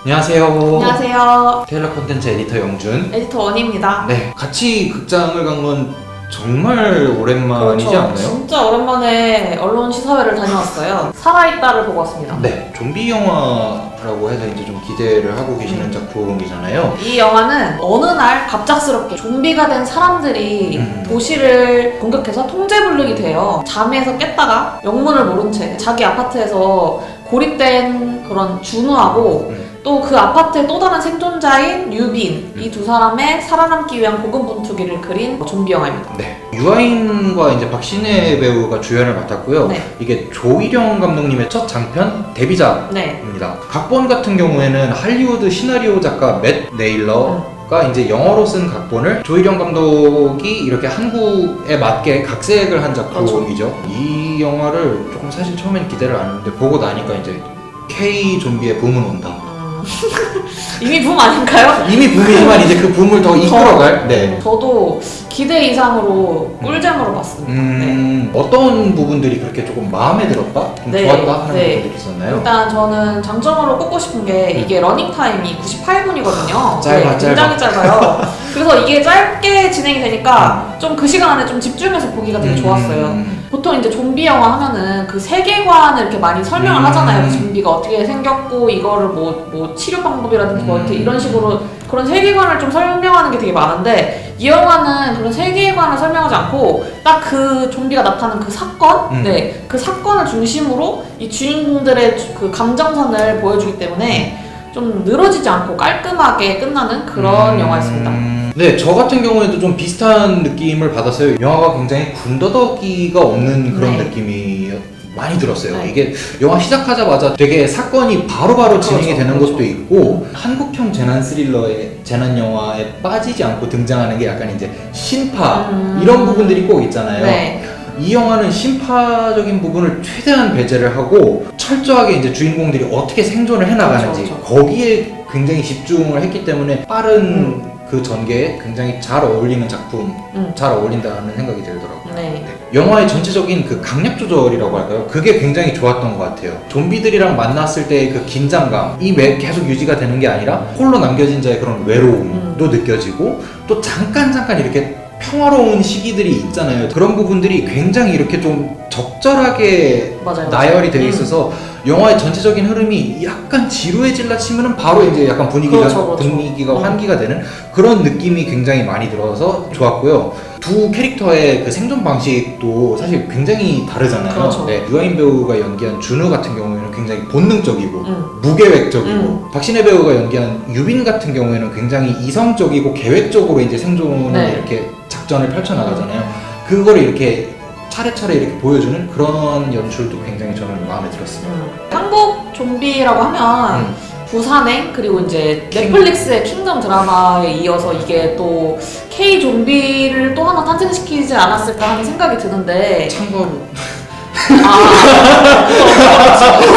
안녕하세요. 안녕하세요. 테일러 콘텐츠 에디터 영준. 에디터 원희입니다. 네, 같이 극장을 간 건 정말 오랜만이지 그렇죠. 않나요? 진짜 오랜만에 언론 시사회를 다녀왔어요. 살아있다를 보고 왔습니다. 네, 좀비 영화라고 해서 이제 좀 기대를 하고 계시는 작품이잖아요. 이 영화는 어느 날 갑작스럽게 좀비가 된 사람들이 도시를 공격해서 통제불능이 돼요. 잠에서 깼다가 영문을 모른 채 자기 아파트에서 고립된 그런 준우하고 또 그 아파트의 또 다른 생존자인 유빈 이 두 사람의 살아남기 위한 고군분투기를 그린 좀비 영화입니다. 네, 유아인과 이제 박신혜 배우가 주연을 맡았고요. 네. 이게 조일영 감독님의 첫 장편 데뷔작입니다. 네. 각본 같은 경우에는 할리우드 시나리오 작가 맷 네일러가 이제 영어로 쓴 각본을 조일영 감독이 이렇게 한국에 맞게 각색을 한 작품이죠. 그렇죠. 이 영화를 조금 사실 처음엔 기대를 안 했는데 보고 나니까 이제 K 좀비의 붐은 온다. 이미 붐 아닌가요? 이미 붐이지만 이제 그 붐을 더 이끌어갈. 네. 저도 기대 이상으로 꿀잼으로 봤습니다. 네. 어떤 부분들이 그렇게 조금 마음에 들었다? 좀 네. 좋았다 하는 네. 부분들이 있었나요? 일단 저는 장점으로 꼽고 싶은 게 이게 러닝 타임이 98분이거든요. 굉장히 짧아요. 그래서 이게 짧게 진행이 되니까 좀 그 시간 안에 좀 집중해서 보기가 되게 좋았어요. 보통 이제 좀비 영화 하면은 그 세계관을 이렇게 많이 설명을 하잖아요. 그 좀비가 어떻게 생겼고 이거를 뭐 치료 방법이라든지 뭐 이렇게 이런 식으로 그런 세계관을 좀 설명하는 게 되게 많은데 이 영화는 그런 세계관을 설명하지 않고 딱 그 좀비가 나타나는 그 사건, 네, 그 사건을 중심으로 이 주인공들의 그 감정선을 보여주기 때문에 좀 늘어지지 않고 깔끔하게 끝나는 그런 영화였습니다. 네, 저 같은 경우에도 좀 비슷한 느낌을 받았어요. 영화가 굉장히 군더더기가 없는 그런 네. 느낌이 많이 들었어요. 네. 이게 영화 시작하자마자 되게 사건이 바로바로 진행이 그렇죠, 되는 그렇죠. 것도 있고 한국형 재난 스릴러의 재난 영화에 빠지지 않고 등장하는 게 약간 이제 신파 이런 부분들이 꼭 있잖아요. 네. 이 영화는 신파적인 부분을 최대한 배제를 하고 철저하게 이제 주인공들이 어떻게 생존을 해나가는지 그렇죠. 거기에 굉장히 집중을 했기 때문에 빠른 그 전개에 굉장히 잘 어울리는 작품, 잘 어울린다는 생각이 들더라고요. 네. 영화의 전체적인 그 강약 조절이라고 할까요? 그게 굉장히 좋았던 것 같아요. 좀비들이랑 만났을 때의 그 긴장감이 계속 유지가 되는 게 아니라 홀로 남겨진 자의 그런 외로움도 느껴지고 또 잠깐 이렇게 평화로운 시기들이 있잖아요. 그런 부분들이 굉장히 이렇게 좀 적절하게 맞아요. 나열이 되어 있어서 영화의 전체적인 흐름이 약간 지루해질라 치면은 바로 이제 약간 분위기가 환기가 되는 그런 느낌이 굉장히 많이 들어서 좋았고요. 두 캐릭터의 그 생존 방식도 사실 굉장히 다르잖아요. 그렇죠. 네, 유아인 배우가 연기한 준우 같은 경우에는 굉장히 본능적이고 무계획적이고 박신혜 배우가 연기한 유빈 같은 경우에는 굉장히 이성적이고 계획적으로 이제 생존을 이렇게 작전을 펼쳐나가잖아요. 그거를 이렇게 차례차례 이렇게 보여주는 그런 연출도 굉장히 저는 마음에 들었습니다. 한국 좀비라고 하면 부산행 그리고 이제 넷플릭스의 킹덤 드라마에 이어서 이게 또 K 좀비를 또 하나 탄생시키지 않았을까 하는 생각이 드는데 참고로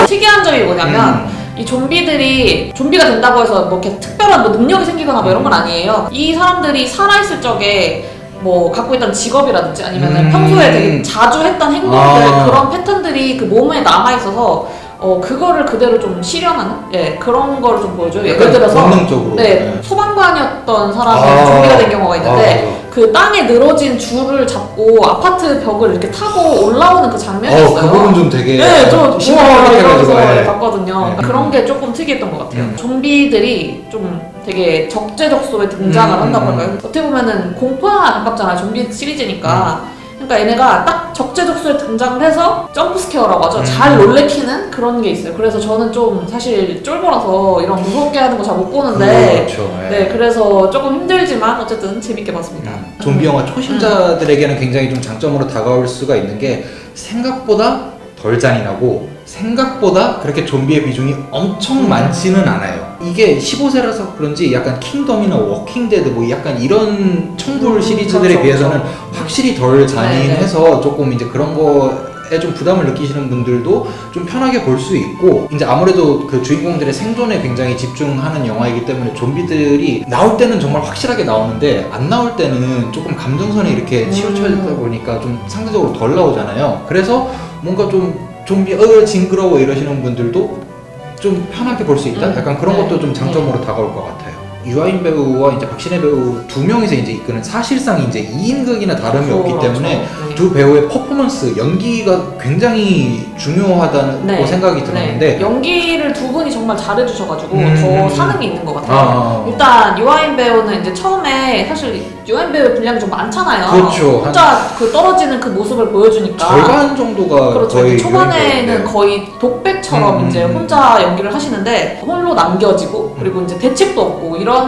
특이한 점이 뭐냐면 이 좀비들이 좀비가 된다고 해서 뭐 이렇게 특별한 뭐 능력이 생기거나 뭐 이런 건 아니에요. 이 사람들이 살아있을 적에 뭐 갖고 있던 직업이라든지 아니면은 평소에 되게 자주 했던 행동들 그런 패턴들이 그 몸에 남아있어서 그거를 그대로 좀 실현하는 그런 거를 좀 보여줘요. 예를 들어서 본능적으로 소방관이었던 사람이 좀비가 된 경우가 있는데 그 땅에 늘어진 줄을 잡고 아파트 벽을 이렇게 타고 올라오는 그 장면이 있어요. 그 부분 좀 되게 좀 신기하게 해가지고 봤거든요. 그런 게 조금 특이했던 것 같아요. 좀비들이 좀 되게 적재적소에 등장을 한다고 할까요? 어떻게 보면은 공포영화에 가깝잖아요. 좀비 시리즈니까. 그러니까 얘네가 딱 적재적소에 등장을 해서 점프스퀘어라고 하죠. 잘 놀래키는 그런 게 있어요. 그래서 저는 좀 사실 쫄보라서 이런 무섭게 하는 거 잘 못 보는데 네, 그래서 조금 힘들지만 어쨌든 재밌게 봤습니다. 좀비 영화 초심자들에게는 굉장히 좀 장점으로 다가올 수가 있는 게 생각보다 덜 잔인하고 생각보다 그렇게 좀비의 비중이 엄청 많지는 않아요. 이게 15세라서 그런지 약간 킹덤이나 워킹데드 뭐 약간 이런 청불 시리즈들에 비해서는 확실히 덜 잔인해서 조금 이제 그런 거에 좀 부담을 느끼시는 분들도 좀 편하게 볼 수 있고 이제 아무래도 그 주인공들의 생존에 굉장히 집중하는 영화이기 때문에 좀비들이 나올 때는 정말 확실하게 나오는데 안 나올 때는 조금 감정선이 이렇게 치우쳐지다 보니까 좀 상대적으로 덜 나오잖아요. 그래서 뭔가 좀 좀비 징그러워 이러시는 분들도 좀 편하게 볼 수 있다? 약간 그런 네. 것도 좀 장점으로 다가올 것 같아요. 유아인 배우와 이제 박신혜 배우 두 명이서 이제 이끄는 사실상 이제 2인극이나 다름이 없기 때문에 네. 두 배우의 퍼포먼스, 연기가 굉장히 중요하다고 네. 생각이 들었는데 네. 연기를 두 분이 정말 잘해주셔가지고 더 사능이 있는 것 같아요. 일단 유아인 배우는 이제 처음에 사실 유아인 배우 분량이 좀 많잖아요. 그렇죠. 혼자 그 떨어지는 그 모습을 보여주니까 절반 정도가 그렇죠. 거의 초반에는 유아인 거의 독백처럼 이제 혼자 연기를 하시는데 홀로 남겨지고 그리고 이제 대책도 없고 이런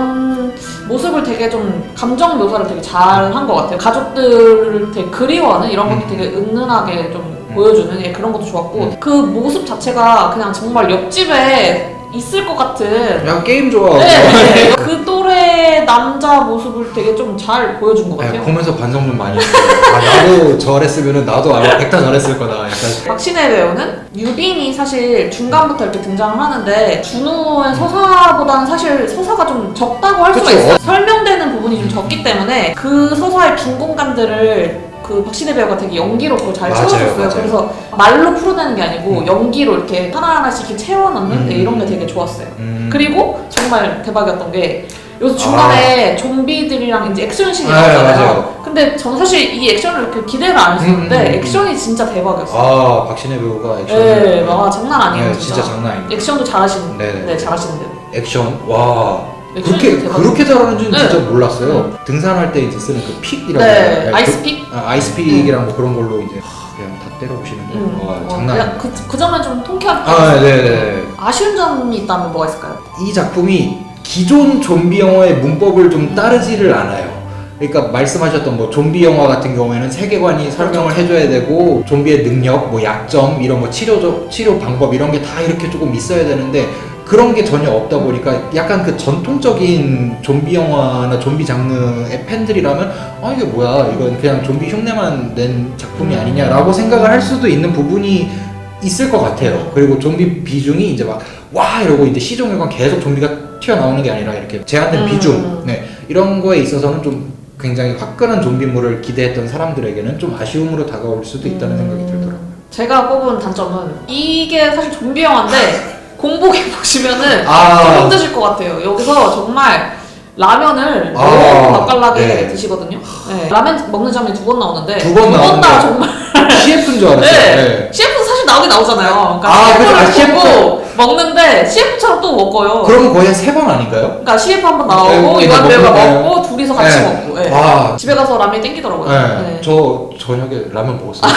모습을 되게 좀 감정 묘사를 되게 잘 한 것 같아요. 가족들을 되게 그리워하는 이런 것도 되게 은은하게 좀 보여주는 그런 것도 좋았고 그 모습 자체가 그냥 정말 옆집에 있을 것 같은 약간 게임 좋아하고 네. 그 또래 남자 모습을 되게 좀 잘 보여준 것 같아요. 보면서 반성 좀 많이 했어요. 나도 저랬으면은 나도 아마 100타 저랬을 거다. 약간. 박신혜 배우는 유빈이 사실 중간부터 이렇게 등장을 하는데 준호의 서사보다는 사실 서사가 좀 적다고 할 수가 그쵸. 있어요. 설명되는 부분이 좀 적기 때문에 그 서사의 빈 공간들을 그 박신혜 배우가 되게 연기로 그걸 잘 맞아요, 채워줬어요. 맞아요. 그래서 말로 풀어내는 게 아니고 연기로 이렇게 하나하나씩 이렇게 채워넣는 이런 게 되게 좋았어요. 그리고 정말 대박이었던 게 여기서 중간에 좀비들이랑 이제 액션씬이 나오잖아요. 맞아요. 근데 저는 사실 이 액션을 이렇게 기대를 안 했었는데 액션이 진짜 대박이었어요. 박신혜 배우가 액션. 네, 장난 아니에요. 네, 진짜 장난 아닙니다. 액션도 잘하시는, 네. 잘하시는데요. 액션, 와. 액션이 그렇게 대박이에요. 잘하는지는 네. 진짜 몰랐어요. 등산할 때 이제 쓰는 그 픽이라고. 네, 해요. 아이스픽? 아이스픽이랑 뭐 그런 걸로 이제 그냥 다 때려보시는데. 와, 장난 아니에요. 그 점은 좀 통쾌하게. 네네. 아쉬운 점이 있다면 뭐가 있을까요? 이 작품이 기존 좀비 영화의 문법을 좀 따르지를 않아요. 그러니까 말씀하셨던 뭐 좀비 영화 같은 경우에는 세계관이 설명을 해줘야 되고 좀비의 능력, 뭐 약점 이런 거 치료 방법 이런 게 다 이렇게 조금 있어야 되는데 그런 게 전혀 없다 보니까 약간 그 전통적인 좀비 영화나 좀비 장르의 팬들이라면 이게 뭐야 이건 그냥 좀비 흉내만 낸 작품이 아니냐라고 생각을 할 수도 있는 부분이 있을 것 같아요. 그리고 좀비 비중이 이제 막 와 이러고 이제 시종일관 계속 좀비가 튀어나오는 게 아니라 이렇게 제한된 비중 이런 거에 있어서는 좀 굉장히 화끈한 좀비물을 기대했던 사람들에게는 좀 아쉬움으로 다가올 수도 있다는 생각이 들더라고요. 제가 꼽은 단점은 이게 사실 좀비 영화인데 공복에 보시면은 아. 좀 힘드실 것 같아요. 여기서 정말 라면을 너무 맛깔나게 네. 드시거든요. 네. 라면 먹는 장면이 두 번 나오는데 두 번 다 나오는데. 정말 CF인 줄 알았어요. 네. CF는 사실 나오긴 나오잖아요. 그러니까 그죠. CF를 보고 먹는데 CF처럼 또 먹어요. 그러면 거의 한 3번 아닌가요? 그러니까 CF 한 번 나오고 네, 유한 배우가 먹고, 먹고 둘이서 같이 네. 먹고 네. 와. 집에 가서 라면이 땡기더라고요. 네. 저 저녁에 라면 먹었어요.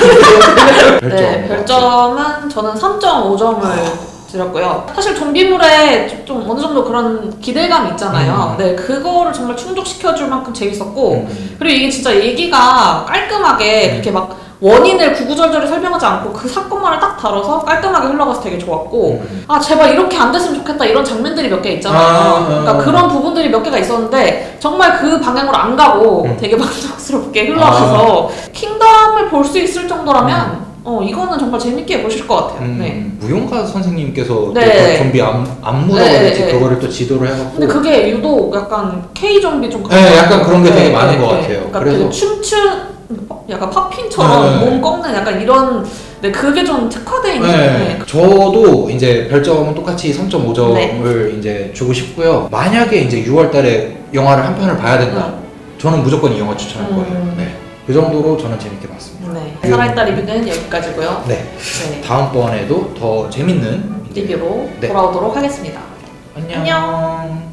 별점. 네, 별점은 저는 3.5점을 드렸고요. 사실 좀비물에 좀 어느 정도 그런 기대감이 있잖아요. 네, 그거를 정말 충족시켜줄 만큼 재밌었고, 그리고 이게 진짜 얘기가 깔끔하게 그렇게 막 원인을 구구절절히 설명하지 않고 그 사건만을 딱 다뤄서 깔끔하게 흘러가서 되게 좋았고, 제발 이렇게 안 됐으면 좋겠다 이런 장면들이 몇 개 있잖아요. 그러니까 그런 부분들이 몇 개가 있었는데 정말 그 방향으로 안 가고 되게 만족스럽게 흘러가서 킹덤을 볼 수 있을 정도라면 이거는 정말 재밌게 보실 것 같아요. 네. 무용가 선생님께서 네. 또 그 좀비 안무라고 해야 되지 그거를 또 지도를 해갖고 근데 그게 유독 약간 K 좀비 좀 네, 약간 그런 게 되게 많은 것 같아요. 그러니까 그래서 되게 약간 팝핀처럼 몸 꺾는 약간 이런 그게 좀 특화돼 있는. 저도 이제 별점은 똑같이 3.5점을 이제 주고 싶고요. 만약에 이제 6월달에 영화를 한 편을 봐야 된다. 저는 무조건 이 영화 추천할 거예요. 네. 그 정도로 저는 재밌게 봤습니다. 네. 살아있다 리뷰는 여기까지고요. 네. 다음번에도 더 재밌는 리뷰로 네. 돌아오도록 하겠습니다. 안녕.